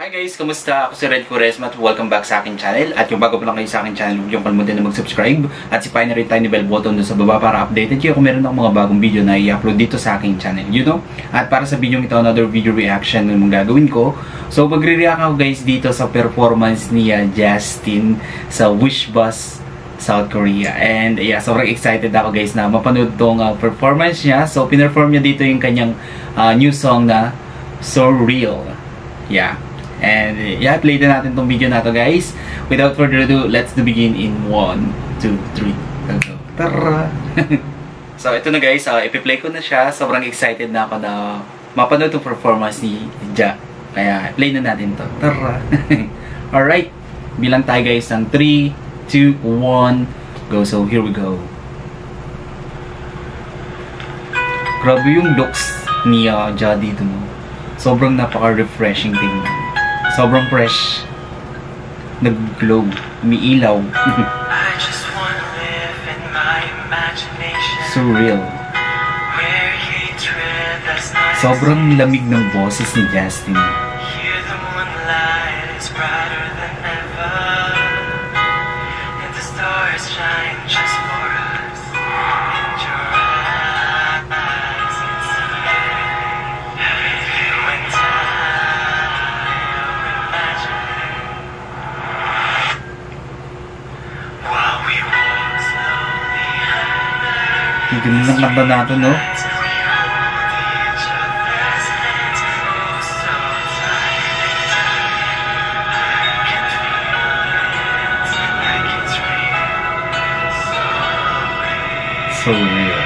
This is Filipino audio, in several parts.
Hi guys! Kamusta? Ako si Red Quaresma at welcome back sa akin channel. At yung bago pa lang kayo sa akin channel, huwag yung kalimutan na mag-subscribe at sipahin na rin tayo ni bell button doon sa baba para updated kayo kung meron akong mga bagong video na i-upload dito sa aking channel. You know? At para sa video ito, another video reaction na mong gagawin ko. So magre-react ako guys dito sa performance niya Justin sa Wish Bus South Korea. And yeah, sobrang excited ako guys na mapanood tong performance niya. So pinerform niya dito yung kanyang new song na So Real. Yeah. And yeah, play na natin tong video na to guys. Without further ado, let's begin in 1, 2, 3. Tara! So ito na guys, ipi-play ko na siya. Sobrang excited na ako na mapanood tong performance ni Ja. Kaya play na natin to. Tara! Alright, bilang tayo guys ng 3, 2, 1, go. So here we go. Grabe yung looks ni Ja dito, no? Sobrang napaka-refreshing tingnan. Sobrang fresh. Nag-glow. Umiilaw. So real. Sobrang lamig ng boses ni Justin. Ganun lang kanta natin, no? So real.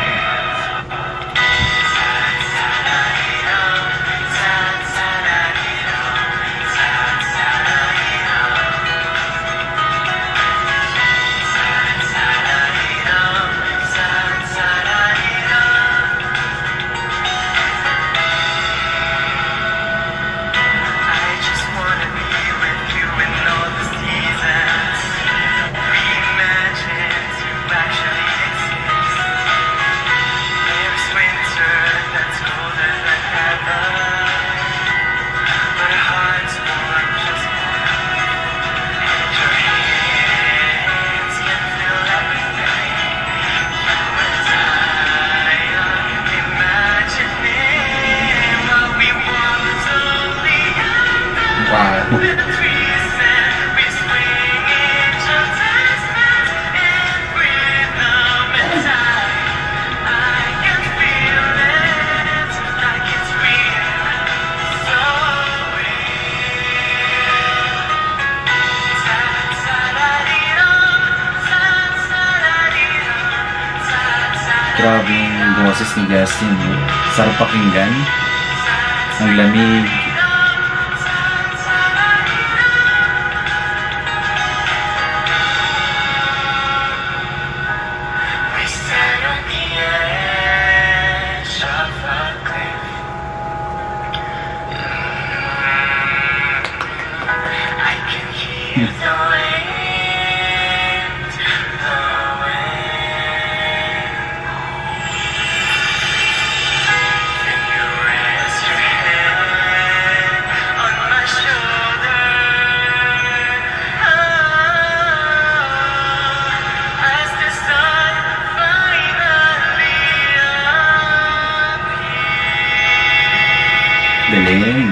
Grabe yung boses ni Justin. Sarap pakinggan. Ang lamig. Galing.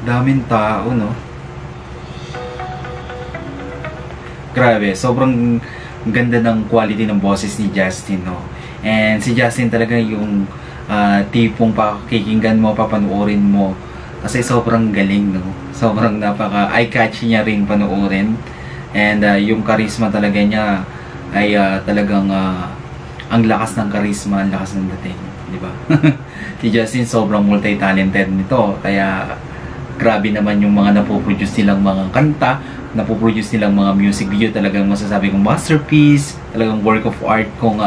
Daming tao, no? Grabe, sobrang ganda ng quality ng boses ni Justin, no? And si Justin talaga yung tipong pakikinggan mo, papanoorin mo Kasi sobrang galing, no? Sobrang napaka eye-catchy niya rin panoorin. And yung charisma talaga niya ay talagang ang lakas ng charisma, ang lakas ng dating, di ba? Si Justin sobrang multi-talented nito. Kaya grabe naman yung mga napoproduce nilang mga kanta, napoproduce nilang mga music video. Talagang masasabi kong masterpiece, talagang work of art kung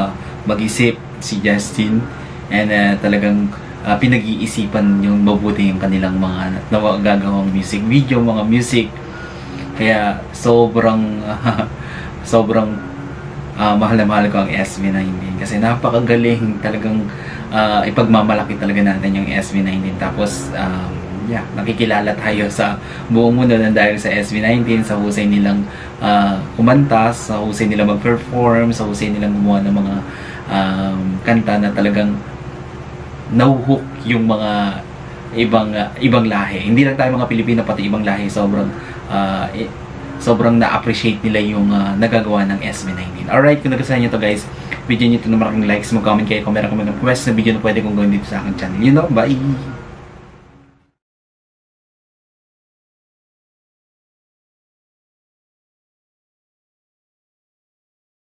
mag-isip si Justin. And talagang pinag-iisipan yung mabuti yung kanilang mga gagawang music video, mga music. Kaya sobrang sobrang mahal na mahal ko ang SB19 kasi napakagaling talagang ipagmamalaki talaga natin yung SB19. Tapos yeah, nakikilala tayo sa buong mundo na dahil sa SB19, sa husay nilang kumanta, sa husay nilang mag-perform, sa husay nilang gumawa ng mga kanta na talagang nauhook yung mga ibang lahi. Hindi lang tayo mga Pilipino, pati ibang lahi sobrang na-appreciate nila yung nagagawa ng SB19. Alright, kung nagustuhan nyo to guys, video nyo ito na maraming likes, mag-comment kayo kung meron kami ng request na video na pwede kong gawin dito sa aking channel. You know, bye!